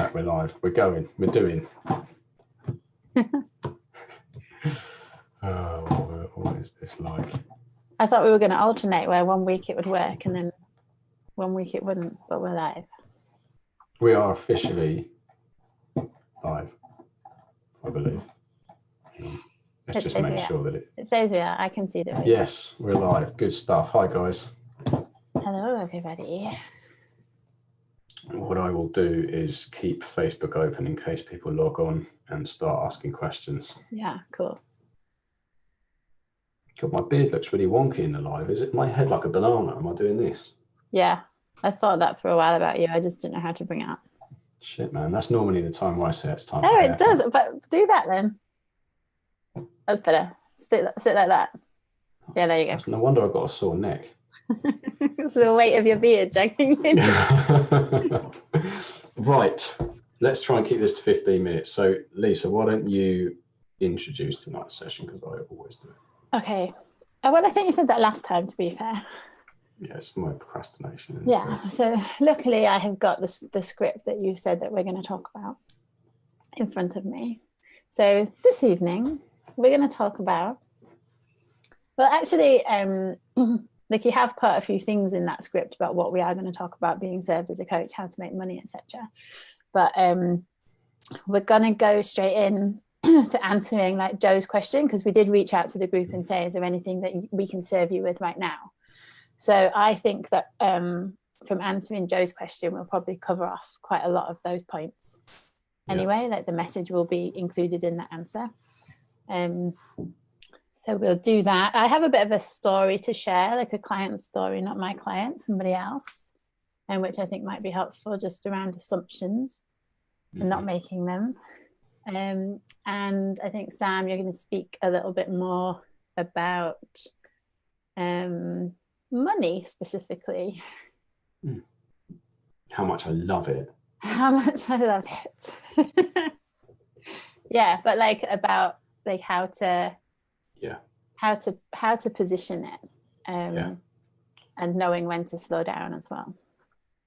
right, we're live. We're going. We're doing. What is this like? I thought we were going to alternate where 1 week it would work and then 1 week it wouldn't, but we're live. We are officially live, I believe. Let's just make sure that it says we are. I can see that. Yes, we're live. Good stuff. Hi, guys. Hello, everybody. What I will do is keep Facebook open in case people log on and start asking questions. Yeah, cool. God, my beard looks really wonky in the live. Is it my head like a banana? Am I doing this? Yeah, I thought that for a while about you. I just didn't know how to bring it up. Shit, man. That's normally the time where I say it's time. Oh, it does. But do that then. That's better. Sit like that. Yeah, there you go. No wonder I've got a sore neck. It's the weight of your beard dragging in. Right. Let's try and keep this to 15 minutes. So, Lisa, why don't you introduce tonight's session, because I always do. Okay. Well, I think you said that last time, to be fair. Yeah, it's my procrastination. Yeah. So luckily I have got the script that you said that we're going to talk about in front of me. So this evening we're going to talk about, well, actually, like you have put a few things in that script about what we are going to talk about, being served as a coach, how to make money, etc. But we're going to go straight in to answering like Joe's question, because we did reach out to the group and say, is there anything that we can serve you with right now? So I think that from answering Joe's question, we'll probably cover off quite a lot of those points. Anyway, like the message will be included in the answer. So we'll do that. I have a bit of a story to share, like a client story, not my client, somebody else, and which I think might be helpful, just around assumptions and not making them. And I think, Sam, you're going to speak a little bit more about money specifically. How much I love it. How much I love it. Yeah, but like about like how to position it, and knowing when to slow down as well.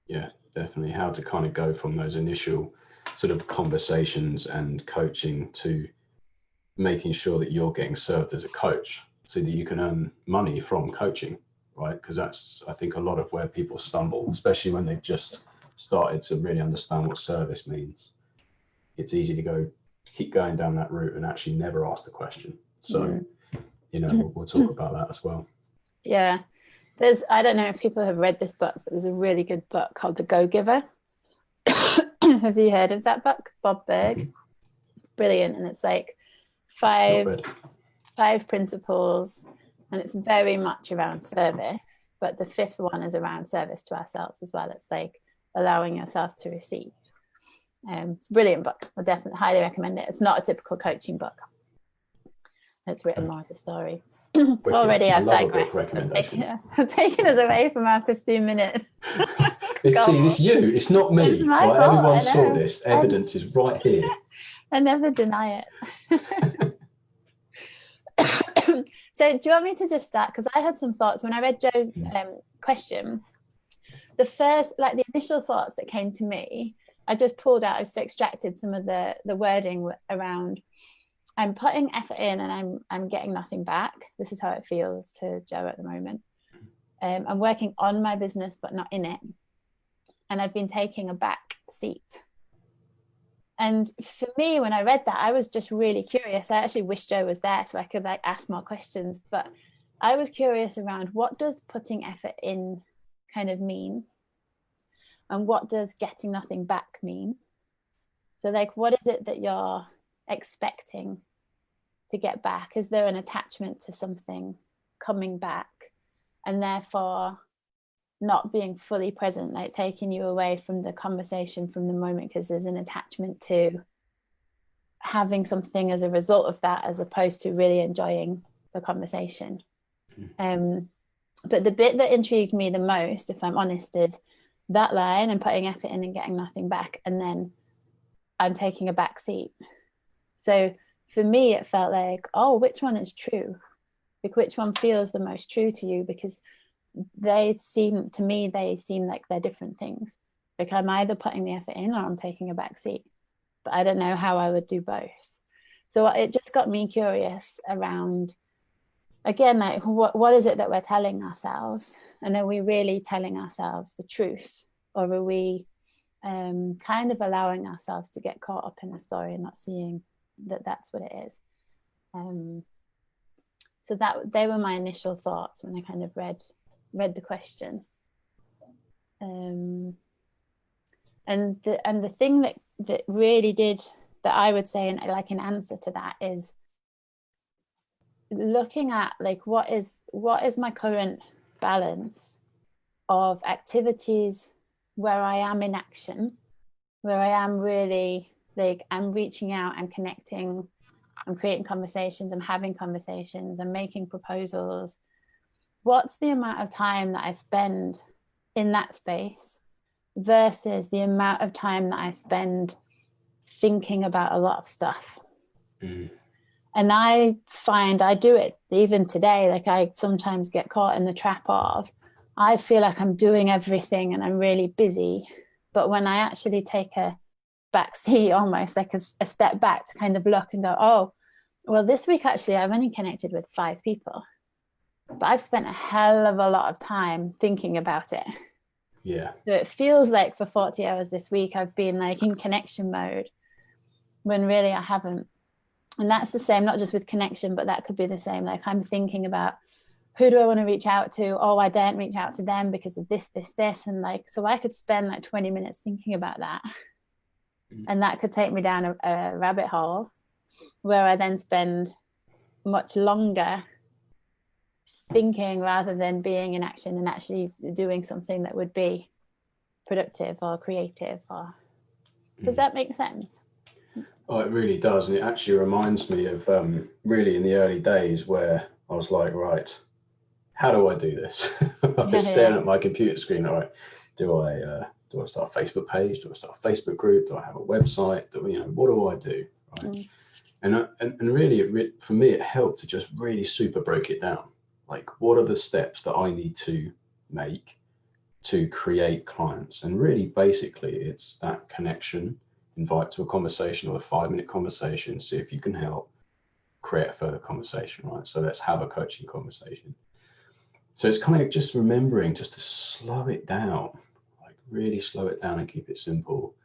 Yeah, definitely. How to kind of go from those initial sort of conversations and coaching to making sure that you're getting served as a coach so that you can earn money from coaching, right? Because that's, I think, a lot of where people stumble, especially when they've just started to really understand what service means. It's easy to keep going down that route and actually never ask the question. So, we'll talk about that as well. Yeah. I don't know if people have read this book, but there's a really good book called The Go-Giver. Have you heard of that book? Bob Burg. Mm-hmm. It's brilliant. And it's like five principles, and it's very much around service. But the fifth one is around service to ourselves as well. It's like allowing yourself to receive. It's a brilliant book. I definitely highly recommend it. It's not a typical coaching book. It's written more as a story. Already I've digressed. I've taken us away from our 15-minute. It's you. It's not me. It's my fault. Everyone saw this. Evidence is right here. I never deny it. So do you want me to just start? Because I had some thoughts when I read Joe's question. The initial thoughts that came to me, I just pulled out, I just extracted some of the wording around, I'm putting effort in and I'm getting nothing back. This is how it feels to Joe at the moment. I'm working on my business, but not in it. And I've been taking a back seat. And for me, when I read that, I was just really curious. I actually wish Joe was there so I could ask more questions. But I was curious around, what does putting effort in kind of mean? And what does getting nothing back mean? So what is it that you're expecting to get back? Is there an attachment to something coming back and therefore not being fully present, like taking you away from the conversation, from the moment, because there's an attachment to having something as a result of that, as opposed to really enjoying the conversation. But the bit that intrigued me the most, if I'm honest, is that line, I'm putting effort in and getting nothing back, and then I'm taking a back seat. So for me, it felt like, which one is true? Like, which one feels the most true to you? Because they seem like they're different things. Like I'm either putting the effort in or I'm taking a back seat, but I don't know how I would do both. So it just got me curious around, again, like what is it that we're telling ourselves? And are we really telling ourselves the truth? Or are we kind of allowing ourselves to get caught up in the story and not seeing that that's what it is? So that they were my initial thoughts when I kind of read the question. And the thing that really did, that I would say, and like an answer to that, is looking at like what is my current balance of activities where I am in action, where I am really like I'm reaching out, I'm connecting, I'm creating conversations, I'm having conversations, I'm making proposals. What's the amount of time that I spend in that space versus the amount of time that I spend thinking about a lot of stuff? And I find I do it even today. Like I sometimes get caught in the trap of, I feel like I'm doing everything and I'm really busy. But when I actually take a back seat, almost like a step back to kind of look and go, oh, well, this week actually I've only connected with 5 people, but I've spent a hell of a lot of time thinking about it. Yeah. So it feels like for 40 hours this week I've been like in connection mode when really I haven't. And that's the same, not just with connection, but that could be the same. Like I'm thinking about, who do I want to reach out to? Oh, I daren't reach out to them because of this. And like, so I could spend like 20 minutes thinking about that. And that could take me down a rabbit hole where I then spend much longer thinking rather than being in action and actually doing something that would be productive or creative. Or does that make sense? Oh, it really does. And it actually reminds me of really in the early days where I was like, right, how do I do this? I was staring at my computer screen. All right, do I start a Facebook page? Do I start a Facebook group? Do I have a website? What do I do? Right. And really, for me, it helped to just really super break it down. Like, what are the steps that I need to make to create clients? And really, basically, it's that connection, invite to a conversation or a 5-minute conversation, see if you can help create a further conversation, right? So let's have a coaching conversation. So it's kind of just remembering just to slow it down, like really slow it down and keep it simple.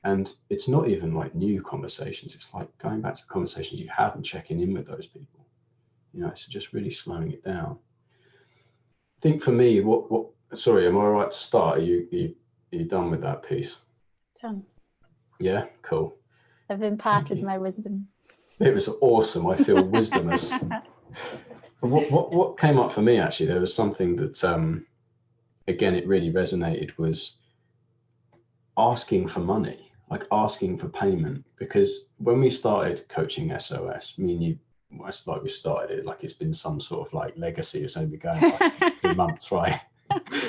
And it's not even like new conversations. It's like going back to the conversations you have and checking in with those people. So just really slowing it down. I think for me, sorry, am I all right to start? Are you done with that piece? Done. Yeah, cool. I've imparted my wisdom. It was awesome. I feel wisdomous. What came up for me, actually, there was something that, again, it really resonated, was asking for money, like asking for payment. Because when we started coaching SOS, me and you, it's like we started it like it's been some sort of like legacy. It's only been going like 2 months, right?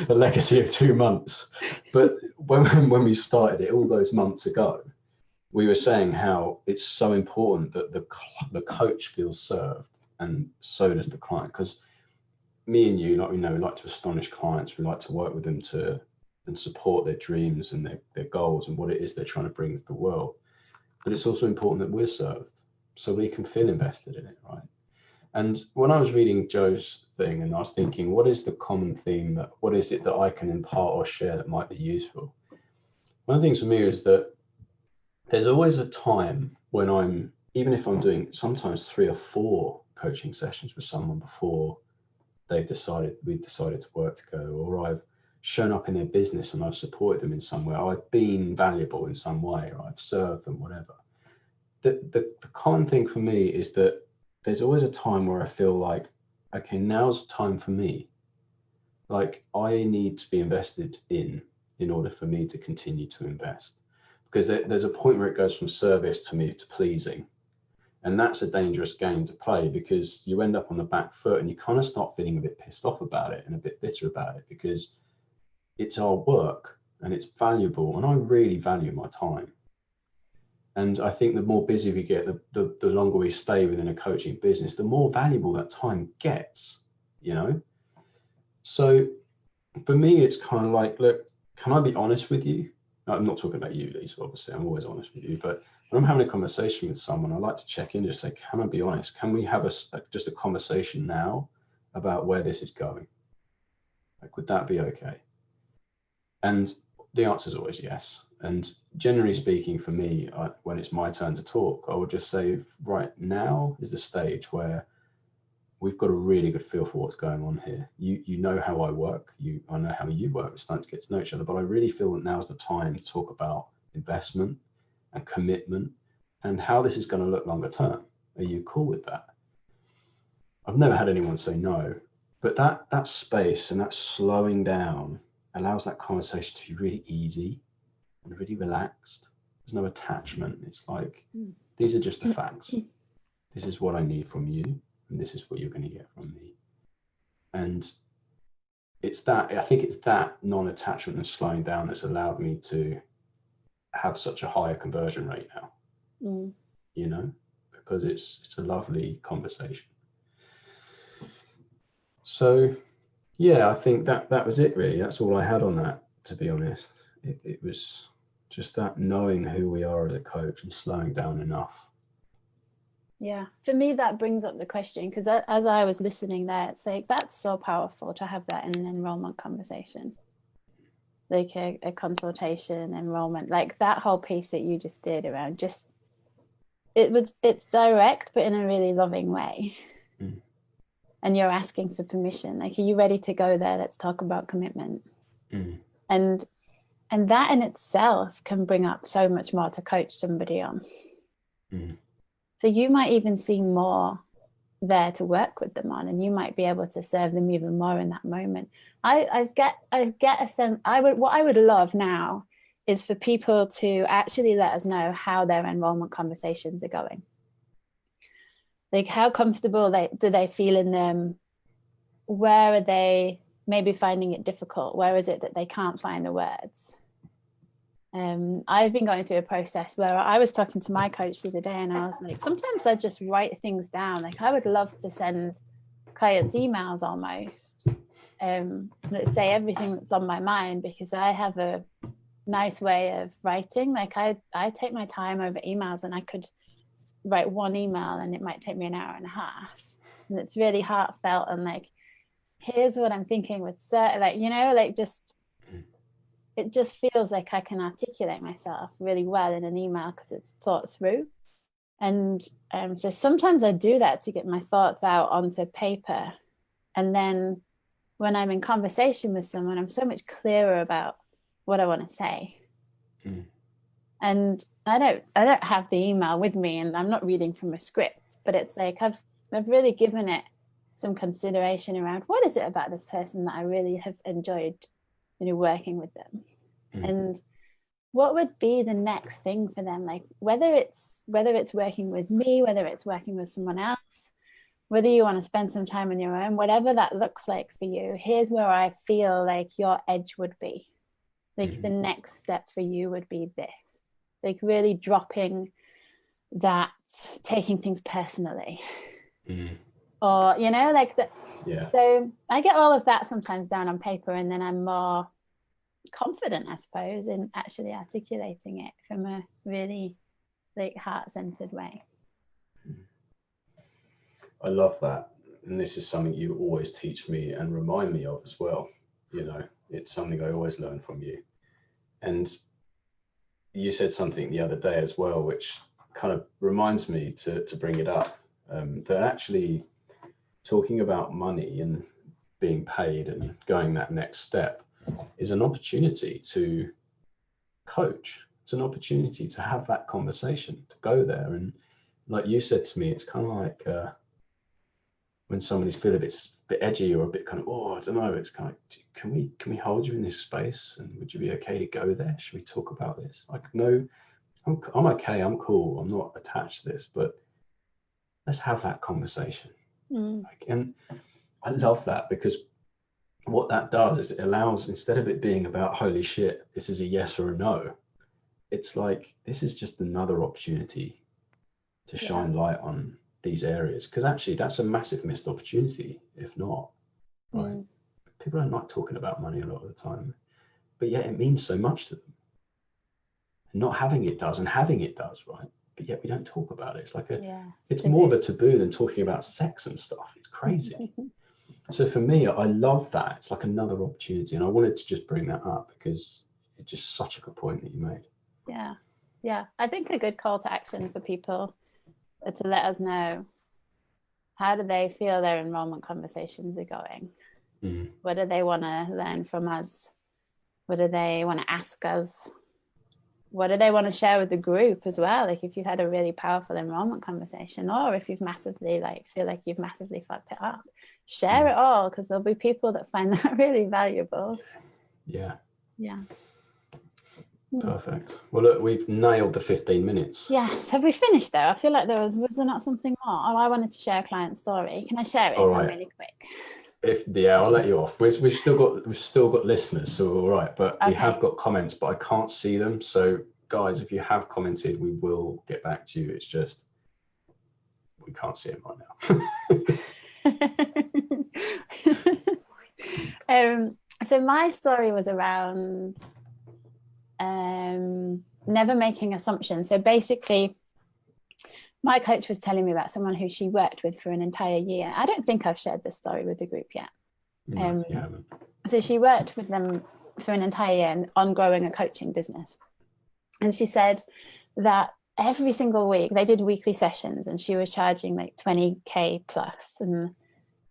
A legacy of 2 months. But when we started it all those months ago, we were saying how it's so important that the coach feels served, and so does the client. Because me and you, like we like to astonish clients. We like to work with them and support their dreams and their goals and what it is they're trying to bring to the world. But it's also important that we're served, so we can feel invested in it, right? And when I was reading Joe's thing, and I was thinking, what is the common theme, what is it that I can impart or share that might be useful? One of the things for me is that there's always a time when even if I'm doing sometimes 3 or 4 coaching sessions with someone before we've decided to work together, or I've shown up in their business and I've supported them in some way, or I've been valuable in some way, or I've served them, whatever. The common thing for me is that there's always a time where I feel like, okay, now's the time for me. Like I need to be invested in order for me to continue to invest. Because there's a point where it goes from service to me to pleasing. And that's a dangerous game to play, because you end up on the back foot and you kind of start feeling a bit pissed off about it and a bit bitter about it, because it's our work and it's valuable. And I really value my time. And I think the more busy we get, the longer we stay within a coaching business, the more valuable that time gets, So for me, it's kind of like, look, can I be honest with you? I'm not talking about you, Lisa, obviously, I'm always honest with you, but when I'm having a conversation with someone, I like to check in, just say, can I be honest? Can we have just a conversation now about where this is going? Like, would that be okay? And the answer is always yes. And generally speaking, for me, when it's my turn to talk, I would just say, right now is the stage where we've got a really good feel for what's going on here. You know how I work. I know how you work. We're starting to get to know each other. But I really feel that now's the time to talk about investment and commitment and how this is going to look longer term. Are you cool with that? I've never had anyone say no, but that space and that slowing down allows that conversation to be really easy and really relaxed. There's no attachment. It's like, these are just the facts. This is what I need from you, and this is what you're going to get from me. And it's that, I think it's that non-attachment and slowing down that's allowed me to have such a higher conversion rate now, you know, because it's a lovely conversation. So yeah, I think that was it really. That's all I had on that, to be honest. It was just that knowing who we are as a coach and slowing down enough. Yeah, for me, that brings up the question, because as I was listening there, it's like, that's so powerful to have that in an enrollment conversation, like a consultation, enrollment, like that whole piece that you just did around just, it's direct, but in a really loving way. And you're asking for permission. Like, are you ready to go there? Let's talk about commitment. And that in itself can bring up so much more to coach somebody on. So you might even see more there to work with them on, and you might be able to serve them even more in that moment. I get a sense. What I would love now is for people to actually let us know how their enrollment conversations are going. Like, how comfortable do they feel in them? Where are they maybe finding it difficult? Where is it that they can't find the words? I've been going through a process where I was talking to my coach the other day, and I was like, sometimes I just write things down. Like, I would love to send clients emails almost, that say everything that's on my mind, because I have a nice way of writing. Like, I take my time over emails, and I could write one email and it might take me an hour and a half, and it's really heartfelt, and like, here's what I'm thinking with certain, like, you know, like, just, it just feels like I can articulate myself really well in an email because it's thought through. And so sometimes I do that to get my thoughts out onto paper, and then when I'm in conversation with someone, I'm so much clearer about what I want to say. And I don't have the email with me, and I'm not reading from a script, but it's like I've really given it some consideration around, what is it about this person that I really have enjoyed, you know, working with them, and what would be the next thing for them, like whether it's working with me, whether it's working with someone else, whether you want to spend some time on your own, whatever that looks like for you. Here's where I feel like your edge would be, like the next step for you would be this. Like, really dropping that, taking things personally, or, you know, like that. Yeah. So I get all of that sometimes down on paper, and then I'm more confident, I suppose, in actually articulating it from a really like heart-centered way. I love that. And this is something you always teach me and remind me of as well. You know, it's something I always learn from you. And you said something the other day as well, which kind of reminds me to bring it up, that actually talking about money and being paid and going that next step is an opportunity to coach. It's an opportunity to have that conversation, to go there. And like you said to me, it's kind of like when somebody's feeling a bit edgy or a bit kind of, oh, I don't know, it's kind of, can we hold you in this space, and would you be okay to go there? Should we talk about this? Like, no, I'm okay, I'm cool, I'm not attached to this, but let's have that conversation. Like, and I love that, because what that does is it allows, instead of it being about, holy shit, this is a yes or a no, it's like, this is just another opportunity to shine light on these areas, because actually that's a massive missed opportunity if not, right? People don't like talking about money a lot of the time, but yet it means so much to them. Not having it does, and having it does, right? But yet we don't talk about it. It's like it's taboo. more of a taboo than talking about sex and stuff. It's crazy. So for me, I love that. It's like another opportunity, and I wanted to just bring that up because it's just such a good point that you made. Yeah, I think a good call to action for people to let us know, how do they feel their enrollment conversations are going? What do they want to learn from us? What do they want to ask us? What do they want to share with the group as well? Like if you've had a really powerful enrollment conversation, or if you've massively feel like you've massively fucked it up, share it all, because there'll be people that find that really valuable. Yeah. Hmm. Perfect. Well, look, we've nailed the 15 minutes. Yes. Have we finished though? I feel like was there not something more? Oh, I wanted to share a client story. Can I share it if I'm really quick? I'll let you off. We've still got listeners, so we're all right. But we have got comments, but I can't see them. So guys, if you have commented, we will get back to you. It's just we can't see them right now. So my story was around never making assumptions. So basically, my coach was telling me about someone who she worked with for an entire year. I don't think I've shared this story with the group yet. No, you haven't. So she worked with them for an entire year on growing a coaching business. And she said that every single week they did weekly sessions, and she was charging like 20K plus. And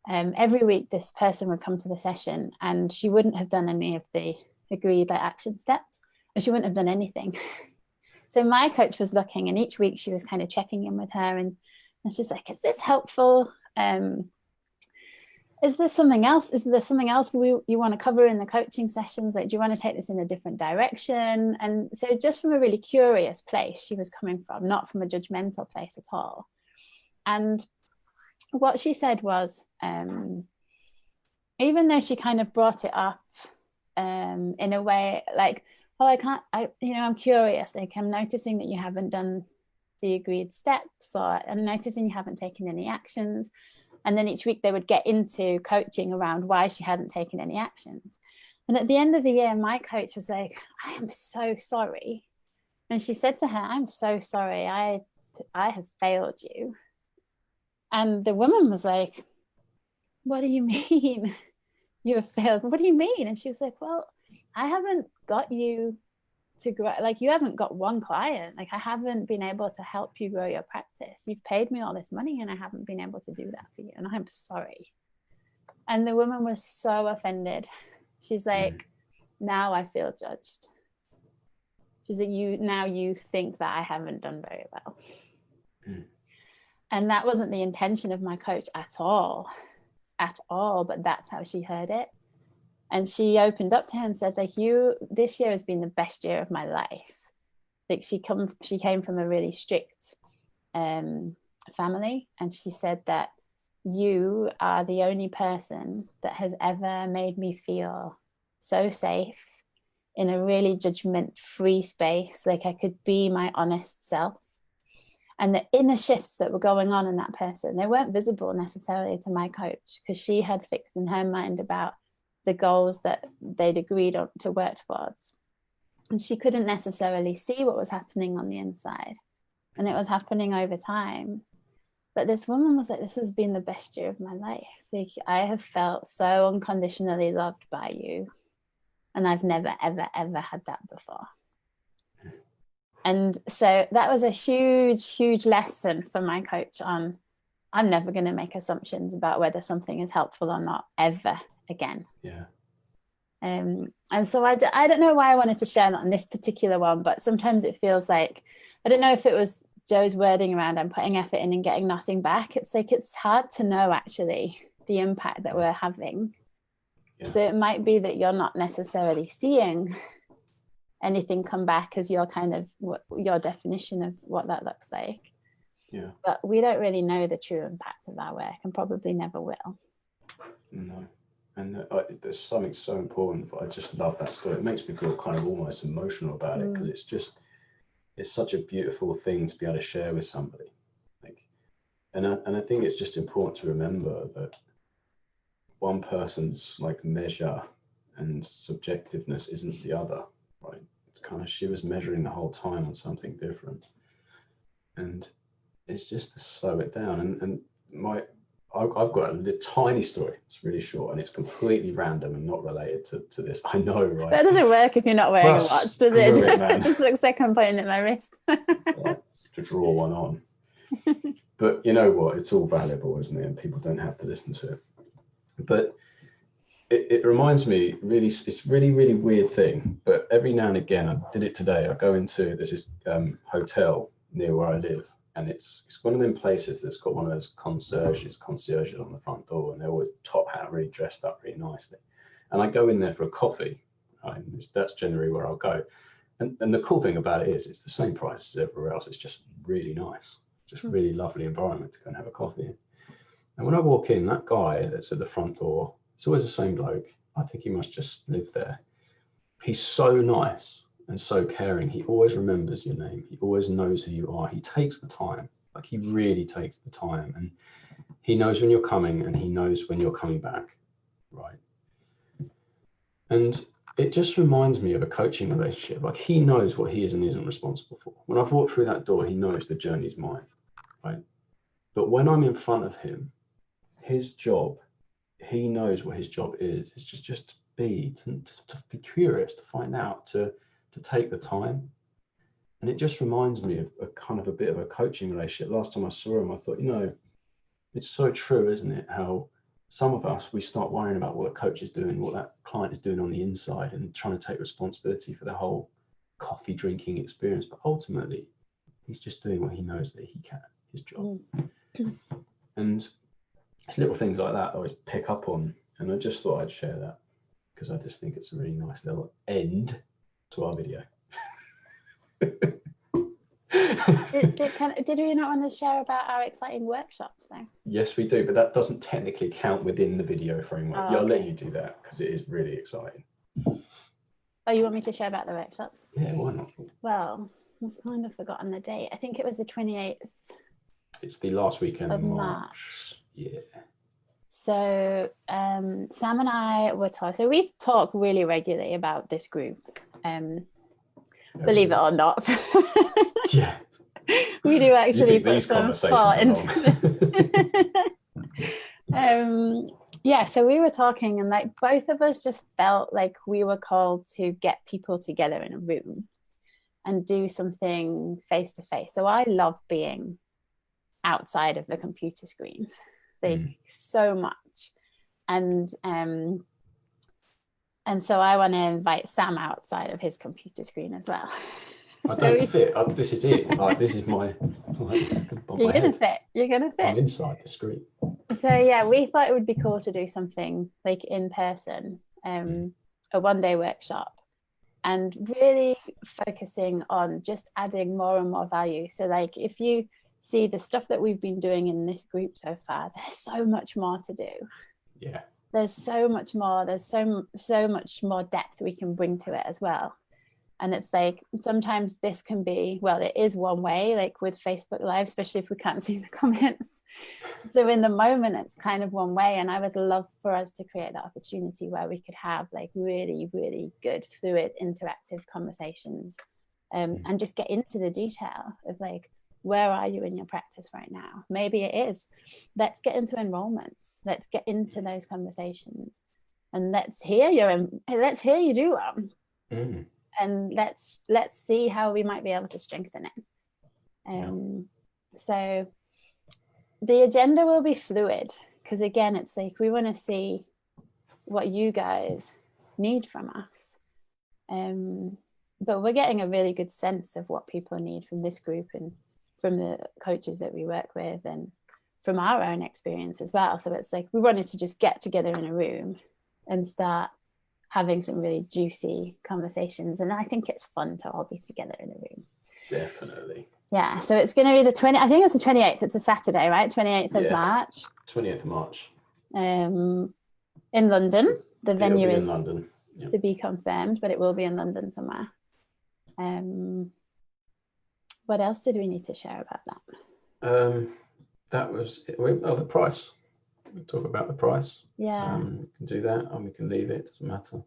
every week this person would come to the session, and she wouldn't have done any of the agreed action steps, and she wouldn't have done anything. So my coach was looking, and each week she was kind of checking in with her, and she's like, is this helpful? Is there something else? Is there something else you want to cover in the coaching sessions? Like, do you want to take this in a different direction? And so just from a really curious place she was coming from, not from a judgmental place at all. And what she said was, even though she kind of brought it up in a way like, oh, I'm curious. Like, I'm noticing that you haven't done the agreed steps, or I'm noticing you haven't taken any actions. And then each week they would get into coaching around why she hadn't taken any actions. And at the end of the year, my coach was like, I am so sorry. And she said to her, I'm so sorry. I have failed you. And the woman was like, what do you mean you have failed? What do you mean? And she was like, well, I haven't got you to grow. Like, you haven't got one client. Like, I haven't been able to help you grow your practice. You've paid me all this money and I haven't been able to do that for you. And I'm sorry. And the woman was so offended. She's like, now I feel judged. She's like, you think that I haven't done very well. And that wasn't the intention of my coach at all, but that's how she heard it. And she opened up to her and said, like, this year has been the best year of my life. Like, she came from a really strict family. And she said that you are the only person that has ever made me feel so safe in a really judgment-free space. Like, I could be my honest self. And the inner shifts that were going on in that person, they weren't visible necessarily to my coach, because she had fixed in her mind about the goals that they'd agreed on to work towards. And she couldn't necessarily see what was happening on the inside. And it was happening over time. But this woman was like, this has been the best year of my life. Like, I have felt so unconditionally loved by you. And I've never, ever, ever had that before. And so that was a huge, huge lesson for my coach on, I'm never going to make assumptions about whether something is helpful or not, ever again. Yeah. And so I don't know why I wanted to share that on this particular one, but sometimes it feels like, I don't know if it was Joe's wording around I'm putting effort in and getting nothing back. It's like, it's hard to know actually the impact that we're having. Yeah. So it might be that you're not necessarily seeing anything come back as your kind of your definition of what that looks like. Yeah. But we don't really know the true impact of our work, and probably never will. No. And there's something so important. I just love that story. It makes me feel kind of almost emotional about it, because it's such a beautiful thing to be able to share with somebody. And I think it's just important to remember that one person's measure and subjectiveness isn't the other, right? kind of, she was measuring the whole time on something different. And it's just to slow it down. And I've got a tiny story. It's really short and it's completely random and not related to this. I know, right? That doesn't work if you're not wearing a watch, does it? It just looks like I'm putting it in my wrist. To draw one on. But you know what? It's all valuable, isn't it? And people don't have to listen to it. But it reminds me, really, it's really, really weird thing. But every now and again, I did it today. I go into this hotel near where I live. And it's one of them places that's got one of those concierges on the front door, and they're always top hat, really dressed up really nicely. And I go in there for a coffee, right? And that's generally where I'll go. And the cool thing about it is it's the same price as everywhere else. It's just really nice, just really lovely environment to go and have a coffee in. And when I walk in, that guy that's at the front door, it's always the same bloke. I think he must just live there. He's so nice and so caring. He always remembers your name. He always knows who you are. He takes the time, like he really takes the time, and he knows when you're coming and he knows when you're coming back, right? And it just reminds me of a coaching relationship. Like he knows what he is and isn't responsible for. When I've walked through that door, he knows the journey's mine, right? But when I'm in front of him, his job, he knows what his job is. It's just to be curious, to find out, to take the time. And it just reminds me of a kind of a bit of a coaching relationship. Last time I saw him, I thought, it's so true, isn't it? How some of us, we start worrying about what a coach is doing, what that client is doing on the inside, and trying to take responsibility for the whole coffee drinking experience. But ultimately, he's just doing what he knows that he can, his job. And it's little things like that I always pick up on. And I just thought I'd share that because I just think it's a really nice little end to our video. Did we not want to share about our exciting workshops though? Yes, we do, but that doesn't technically count within the video framework. Oh, I'll let you do that because it is really exciting. Oh, you want me to share about the workshops? Yeah, why not? Well, I've kind of forgotten the date. I think it was the 28th. It's the last weekend of of March. Yeah. So Sam and I were talking. So we talk really regularly about this group. Believe it or not. Yeah. We do actually put some thought into it. Yeah, so we were talking and like both of us just felt like we were called to get people together in a room and do something face to face. So I love being outside of the computer screen, like so much. And so I want to invite Sam outside of his computer screen as well. I don't fit. This is it. Like this is my. You're gonna fit. You're gonna fit. I'm inside the screen. So yeah, we thought it would be cool to do something like in person, a one-day workshop, and really focusing on just adding more and more value. So like, if you see the stuff that we've been doing in this group so far, there's so much more to do. Yeah. There's so much more. There's so much more depth we can bring to it as well. And it's like, sometimes this can be, well, it is one way, like with Facebook Live, especially if we can't see the comments. So in the moment, it's kind of one way. And I would love for us to create that opportunity where we could have like really, really good, fluid, interactive conversations, and just get into the detail of like, where are you in your practice right now? Maybe it is, let's get into enrollments. Let's get into those conversations, and let's hear you do them. And let's see how we might be able to strengthen it. So the agenda will be fluid, because again, it's like we want to see what you guys need from us. But we're getting a really good sense of what people need from this group and from the coaches that we work with and from our own experience as well. So it's like we wanted to just get together in a room and start having some really juicy conversations. And I think it's fun to all be together in a room. Definitely. Yeah. So it's going to be I think it's the 28th. It's a Saturday, right? 28th of March. 28th of March. In London. The venue is in London. To be confirmed, but it will be in London somewhere. What else did we need to share about that? That was it. The price. We talk about the price. Yeah. We can do that, and we can leave it. Doesn't matter.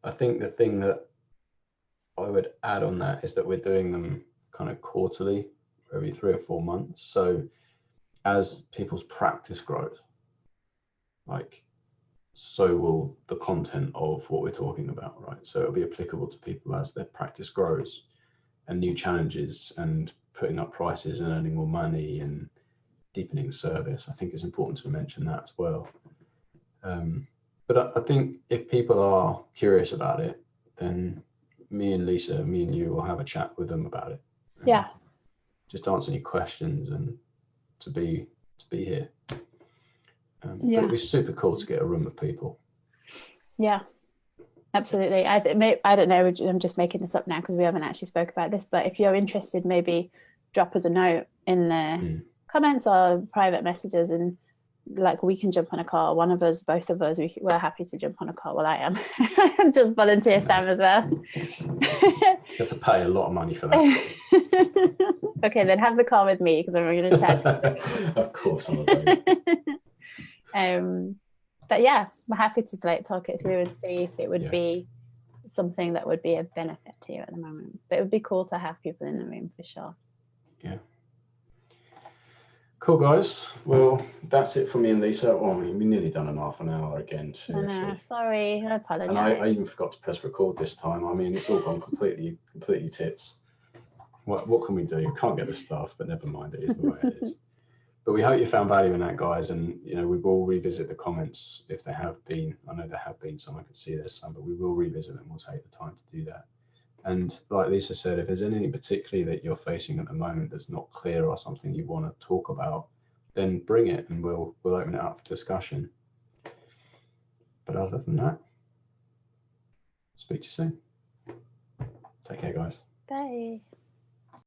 I think the thing that I would add on that is that we're doing them kind of quarterly, every 3 or 4 months. So as people's practice grows, like, so will the content of what we're talking about, right? So it'll be applicable to people as their practice grows, and new challenges and putting up prices and earning more money and deepening service. I think it's important to mention that as well. But I think if people are curious about it, then me and Lisa, me and you will have a chat with them about it. Yeah. Just answer any questions and to be here. But it'd be super cool to get a room of people. Yeah, absolutely. I don't know, I'm just making this up now because we haven't actually spoke about this, but if you're interested, maybe drop us a note in the comments or private messages, and like we can jump on a call. One of us, both of us, we're happy to jump on a call. Well, I am. Just volunteer Sam as well. You have to pay a lot of money for that. Okay, then have the call with me because I'm going to chat. Of course, I'm available. But yeah, we're happy to like talk it through and see if it would be something that would be a benefit to you at the moment. But it would be cool to have people in the room for sure. Yeah. Cool, guys. Well, that's it for me and Lisa. Oh, I mean, we nearly done an half an hour again. Seriously. No, sorry, I apologize. And I even forgot to press record this time. I mean, it's all gone completely tits. What can we do? We can't get the stuff, but never mind. It is the way it is. But we hope you found value in that, guys. And we will revisit the comments if there have been. I know there have been some. I can see there's some, but we will revisit them. We'll take the time to do that. And like Lisa said, if there's anything particularly that you're facing at the moment that's not clear or something you want to talk about, then bring it and we'll open it up for discussion. But other than that, speak to you soon. Take care, guys. Bye.